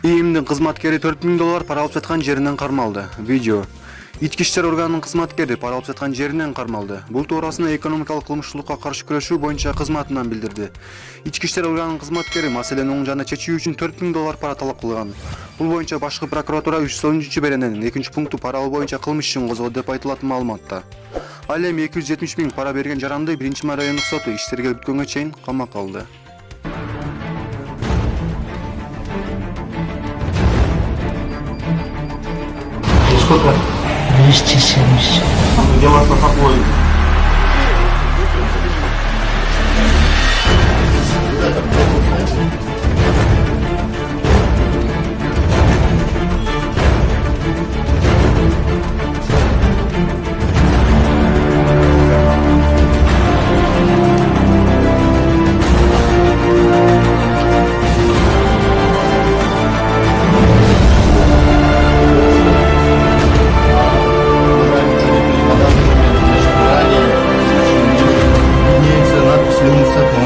ИИМдин кызматкери $4000 пара алып жаткан жеринен кармалды. Видео. Ички иштер органынын кызматкери пара алып жаткан жеринен кармалды. Бул туурасында экономикалык кылмыштуулукка каршы күрөшүү боюнча кызматынан билдирди. Ички иштер органынын кызматкери маселени оң жана чечүү үчүн $4000 пара талап кылган. Бул боюнча башкы прокуратура 310-берененин 2-пункту пара алуу боюнча кылмыш ишин козгоду деп айтылат маалыматта. Ал эми 270 000 пара берген жаранды 1-Май райондук соту иштерге бүткөнгө чейин камакка алды. Сколько? 270. Где вас на какой?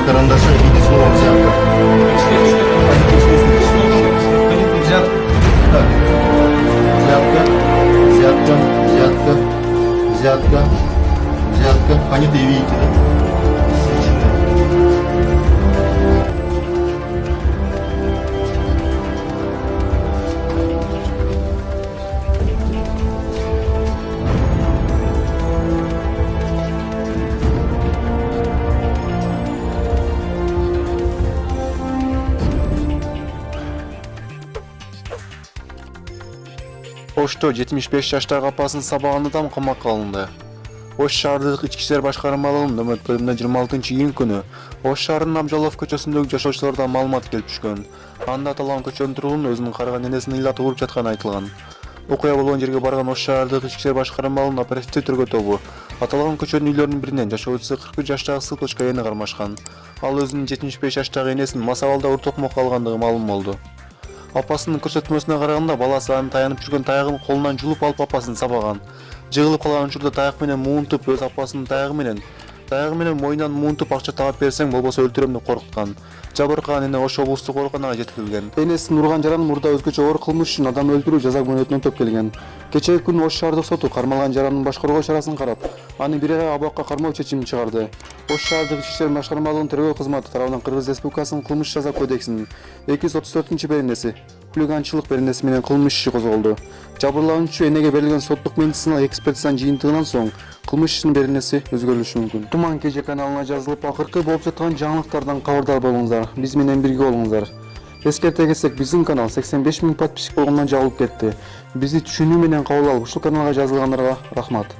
Карандаша в виде слова взятка. Взятка. Понятые видите, да? Ошто 75 жаштагы апасын сабаган адам камакка алынды. Ош шаардык ички иштер башкармалыгынын нөмөт бөлүмүнө 26-июнь күнү Ош шаарынын Абжалов көчөсүндөгү жашоочулардан маалымат келип түшкөн. Анда аталган көчөнүн тургуну өзүнүн карыган энесин ыйлатып уруп жатканы айтылган. Окуя болгон жерге барган Ош шаардык ички иштер башкармалыгынын оперативдик тергөө тобу аталган көчөнүн үйлөрүнүн биринен жашоочусу 43 жаштагы Сылкычка эне кармашкан. Ал өзүнүн 75 жаштагы энесин мас абалда ур токмокко алгандыгы маалым болду. Апасынын көрсөтмөсүнө караганда баласы анын таянып жүргөн таягын колунан жулуп алып апасын сабаган. Жыгылып калган учурда таяк менен муунтуп өз апасынын таягы менен мойнунан муунтуп акча таап берсең болбосо өлтүрөм деп коркуткан. Жабыркаган эне Ош облустук ооруканага жеткирилген. Энесин урган жаран мурда өзгөчө оор кылмыш үчүн адам өлтүрүү жаза күнөтүнөн өтөп келген. Кечээ күнү Ош шаардык соту кармалган жарандын баш коргоо чарасын карап, аны 1 ай абакка кармоо чечимин чыгарды. Ош шаардык ички иштер башкармалыгынын тергөө кызматы тарабынан Кыргыз Республикасынын кылмыш жаза кодексинин 234-беренеси хулиганчылык беренеси менен кылмыш иши козголду. Жабырлануучу энеге берилген соттук медициналык экспертизанын жыйынтыгынан соң кылмыш ишинин беренеси өзгөрүлүшү мүмкүн. Туман КЖ каналына жазылып, акыркы болуп жаткан жаңылыктардан кабардар болуңуздар. Биз менен бирге болуңуздар. Эскерте кетсек, биздин канал 85 000 подписчик болгондон жабылып кетти. Бизди түшүнүү менен кабыл алып, ушул каналга жазылгандарга рахмат.